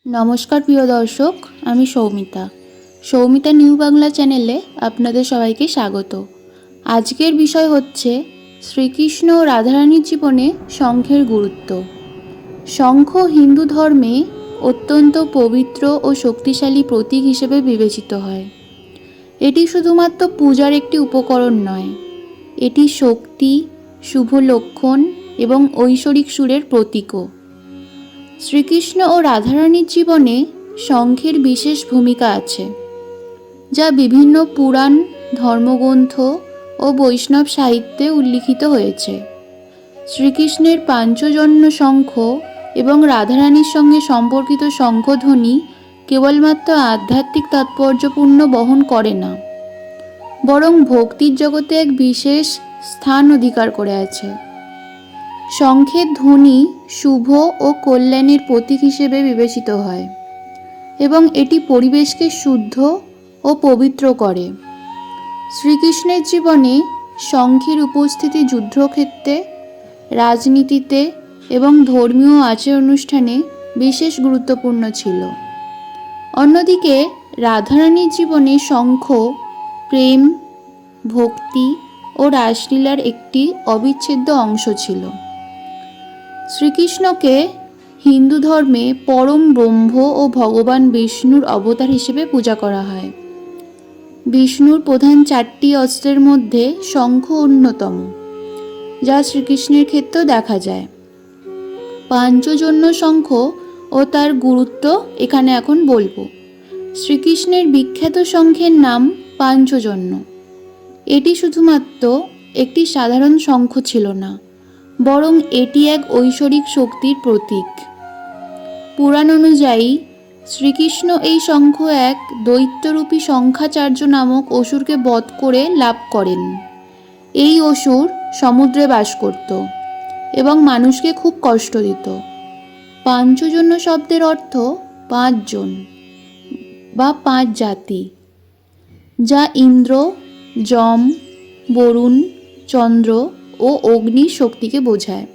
নমস্কার প্রিয় দর্শক, আমি সৌমিতা নিউ বাংলা চ্যানেলে আপনাদের সবাইকে স্বাগত। আজকের বিষয় হচ্ছে শ্রীকৃষ্ণ ও রাধারানীর জীবনে শঙ্খের গুরুত্ব। শঙ্খ হিন্দু ধর্মে অত্যন্ত পবিত্র ও শক্তিশালী প্রতীক হিসেবে বিবেচিত হয়। এটি শুধুমাত্র পূজার একটি উপকরণ নয়, এটি শক্তি, শুভ লক্ষণ এবং ঐশ্বরিক সুরের প্রতীকও। শ্রীকৃষ্ণ ও রাধারানীর জীবনে শঙ্খের বিশেষ ভূমিকা আছে, যা বিভিন্ন পুরাণ, ধর্মগ্রন্থ ও বৈষ্ণব সাহিত্যে উল্লিখিত হয়েছে। শ্রীকৃষ্ণের পাঞ্চজন্য শঙ্খ এবং রাধারানীর সঙ্গে সম্পর্কিত শঙ্খধ্বনি কেবলমাত্র আধ্যাত্মিক তাৎপর্যপূর্ণ বহন করে না, বরং ভক্তির জগতে এক বিশেষ স্থান অধিকার করে আছে। শঙ্খের ধ্বনি শুভ ও কল্যাণের প্রতীক হিসেবে বিবেচিত হয় এবং এটি পরিবেশকে শুদ্ধ ও পবিত্র করে। শ্রীকৃষ্ণের জীবনে শঙ্খের উপস্থিতি যুদ্ধক্ষেত্রে, রাজনীতিতে এবং ধর্মীয় আচার অনুষ্ঠানে বিশেষ গুরুত্বপূর্ণ ছিল। অন্যদিকে রাধারানীর জীবনে শঙ্খ প্রেম, ভক্তি ও রাসলীলার একটি অবিচ্ছেদ্য অংশ ছিল। শ্রীকৃষ্ণকে হিন্দু ধর্মে পরম ব্রহ্ম ও ভগবান বিষ্ণুর অবতার হিসেবে পূজা করা হয়। বিষ্ণুর প্রধান 4টি অস্ত্রের মধ্যে শঙ্খ অন্যতম, যা শ্রীকৃষ্ণের ক্ষেত্রেও দেখা যায়। পাঞ্চজন্য শঙ্খ ও তার গুরুত্ব এখানে এখন বলবো। শ্রীকৃষ্ণের বিখ্যাত শঙ্খের নাম পাঞ্চজন্য। এটি শুধুমাত্র একটি সাধারণ শঙ্খ ছিল না, বরং এটি এক ঐশ্বরিক শক্তির প্রতীক। পুরাণ অনুযায়ী শ্রীকৃষ্ণ এই শঙ্খ এক দৈত্যরূপী শঙ্খাচার্য নামক অসুরকে বধ করে লাভ করেন। এই অসুর সমুদ্রে বাস করত এবং মানুষকে খুব কষ্ট দিত। পাঞ্চজন্য শব্দের অর্থ 5 জন বা 5 জাতি, যা ইন্দ্র, যম, বরুণ, চন্দ্র ও অগ্নির শক্তিকে বোঝায়।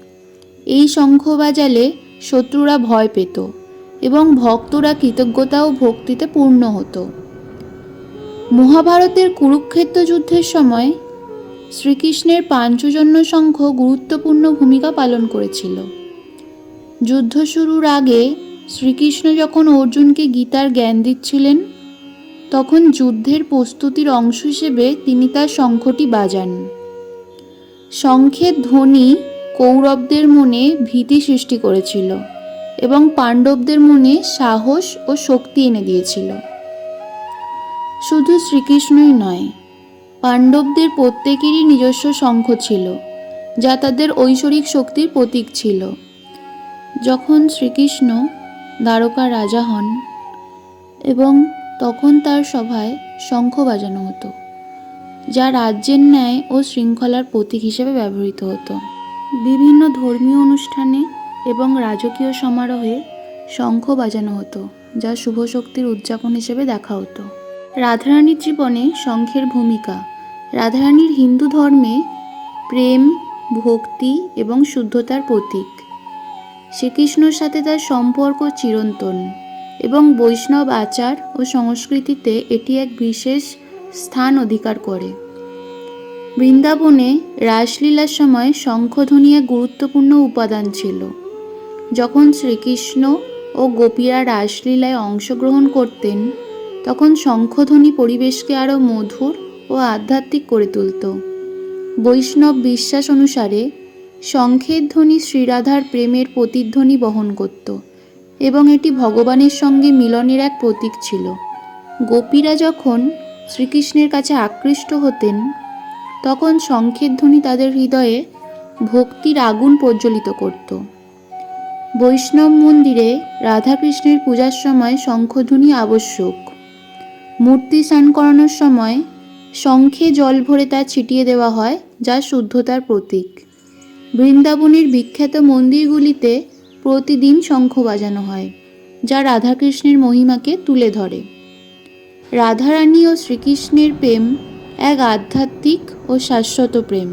এই শঙ্খ বাজালে শত্রুরা ভয় পেত এবং ভক্তরা কৃতজ্ঞতা ও ভক্তিতে পূর্ণ হতো। মহাভারতের কুরুক্ষেত্র যুদ্ধের সময় শ্রীকৃষ্ণের পাঞ্চজন্য শঙ্খ গুরুত্বপূর্ণ ভূমিকা পালন করেছিল। যুদ্ধ শুরুর আগে শ্রীকৃষ্ণ যখন অর্জুনকে গীতার জ্ঞান দিচ্ছিলেন, তখন যুদ্ধের প্রস্তুতির অংশ হিসেবে তিনি তার শঙ্খটি বাজান। শঙ্খের ধ্বনি কৌরবদের মনে ভীতি সৃষ্টি করেছিল এবং পাণ্ডবদের মনে সাহস ও শক্তি এনে দিয়েছিল। শুধু শ্রীকৃষ্ণই নয়, পাণ্ডবদের প্রত্যেকেরই নিজস্ব শঙ্খ ছিল, যা তাদের ঐশ্বরিক শক্তির প্রতীক ছিল। যখন শ্রীকৃষ্ণ দ্বারকার রাজা হন এবং তখন তার সভায় শঙ্খ বাজানো হতো, যা রাজ্যের ন্যায় ও শৃঙ্খলার প্রতীক হিসেবে ব্যবহৃত হতো। বিভিন্ন ধর্মীয় অনুষ্ঠানে এবং রাজকীয় সমারোহে শঙ্খ বাজানো হতো, যা শুভ শক্তির উদযাপন হিসেবে দেখা হতো। রাধারানীর জীবনে শঙ্খের ভূমিকা। রাধারানীর হিন্দু ধর্মে প্রেম, ভক্তি এবং শুদ্ধতার প্রতীক। শ্রীকৃষ্ণর সাথে তার সম্পর্ক চিরন্তন এবং বৈষ্ণব আচার ও সংস্কৃতিতে এটি এক বিশেষ স্থান অধিকার করে। বৃন্দাবনে রাসলীলার সময় শঙ্খধ্বনি এক গুরুত্বপূর্ণ উপাদান ছিল। যখন শ্রীকৃষ্ণ ও গোপীরা রাসলীলায় অংশগ্রহণ করতেন, তখন শঙ্খধ্বনি পরিবেশকে আরও মধুর ও আধ্যাত্মিক করে তুলত। বৈষ্ণব বিশ্বাস অনুসারে শঙ্খের ধ্বনি শ্রীরাধার প্রেমের প্রতিধ্বনি বহন করত এবং এটি ভগবানের সঙ্গে মিলনের এক প্রতীক ছিল। গোপীরা যখন শ্রীকৃষ্ণের কাছে আকৃষ্ট হতেন, তখন শঙ্খের ধ্বনি তাদের হৃদয়ে ভক্তির আগুন প্রজ্বলিত করত। বৈষ্ণব মন্দিরে রাধাকৃষ্ণের পূজার সময় শঙ্খধ্বনি আবশ্যক। মূর্তি স্নান করানোর সময় শঙ্খে জল ভরে তা ছিটিয়ে দেওয়া হয়, যা শুদ্ধতার প্রতীক। বৃন্দাবনের বিখ্যাত মন্দিরগুলিতে প্রতিদিন শঙ্খ বাজানো হয়, যা রাধাকৃষ্ণের মহিমাকে তুলে ধরে। রাধারানী ও শ্রীকৃষ্ণের প্রেম এক আধ্যাত্মিক ও শাশ্বত প্রেম,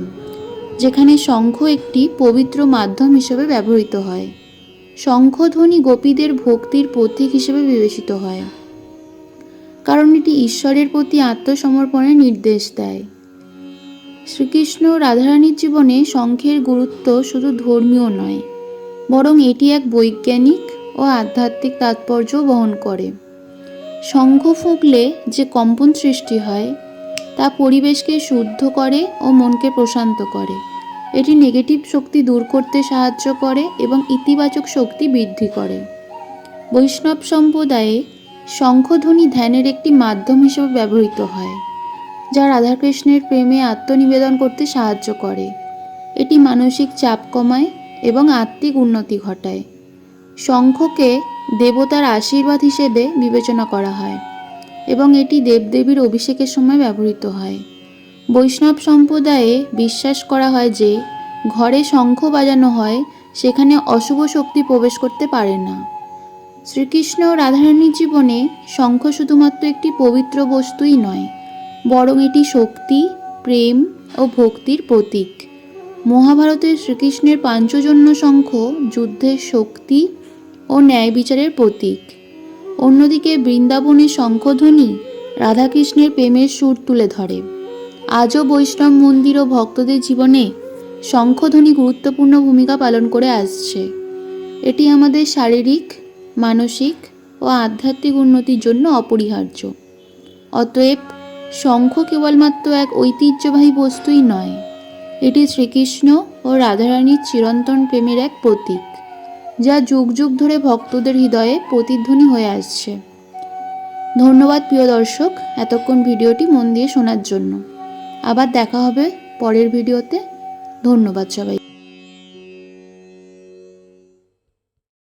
যেখানে শঙ্খ একটি পবিত্র মাধ্যম হিসেবে ব্যবহৃত হয়। শঙ্খধ্বনি গোপীদের ভক্তির প্রতীক হিসেবে বিবেচিত হয়, কারণ এটি ঈশ্বরের প্রতি আত্মসমর্পণের নির্দেশ দেয়। শ্রীকৃষ্ণ ও রাধারানীর জীবনে শঙ্খের গুরুত্ব শুধু ধর্মীয় নয়, বরং এটি এক বৈজ্ঞানিক ও আধ্যাত্মিক তাৎপর্য বহন করে। শঙ্খ ফুঁকলে যে কম্পন সৃষ্টি হয় তা পরিবেশকে শুদ্ধ করে ও মনকে প্রশান্ত করে। এটি নেগেটিভ শক্তি দূর করতে সাহায্য করে এবং ইতিবাচক শক্তি বৃদ্ধি করে। বৈষ্ণব সম্প্রদায়ে শঙ্খধ্বনি ধ্যানের একটি মাধ্যম হিসেবে ব্যবহৃত হয়, যা রাধাকৃষ্ণের প্রেমে আত্মনিবেদন করতে সাহায্য করে। এটি মানসিক চাপ কমায় এবং আত্মিক উন্নতি ঘটায়। শঙ্খকে দেবতার আশীর্বাদ হিসেবে বিবেচনা করা হয় এবং এটি দেবদেবীর অভিষেকের সময় ব্যবহৃত হয়। বৈষ্ণব সম্প্রদায়ে বিশ্বাস করা হয় যে ঘরে শঙ্খ বাজানো হয় সেখানে অশুভ শক্তি প্রবেশ করতে পারে না। শ্রীকৃষ্ণ ও রাধারানীর জীবনে শঙ্খ শুধুমাত্র একটি পবিত্র বস্তুই নয়, বরং এটি শক্তি, প্রেম ও ভক্তির প্রতীক। মহাভারতের শ্রীকৃষ্ণের পাঞ্চজন্য শঙ্খ যুদ্ধের শক্তি ও ন্যায় বিচারের প্রতীক। অন্যদিকে বৃন্দাবনের শঙ্খধ্বনি রাধাকৃষ্ণের প্রেমের সুর তুলে ধরে। আজও বৈষ্ণব মন্দির ও ভক্তদের জীবনে শঙ্খধ্বনি গুরুত্বপূর্ণ ভূমিকা পালন করে আসছে। এটি আমাদের শারীরিক, মানসিক ও আধ্যাত্মিক উন্নতির জন্য অপরিহার্য। অতএব শঙ্খ কেবলমাত্র এক ঐতিহ্যবাহী বস্তুই নয়, এটি শ্রীকৃষ্ণ ও রাধারানীর চিরন্তন প্রেমের এক প্রতীক, যা যুগ যুগ ধরে ভক্তদের হৃদয়ে প্রতিধ্বনি হয়ে আসছে। ধন্যবাদ প্রিয় দর্শক, এতক্ষণ ভিডিওটি মন দিয়ে শোনার জন্য। আবার দেখা হবে পরের ভিডিওতে। ধন্যবাদ সবাই।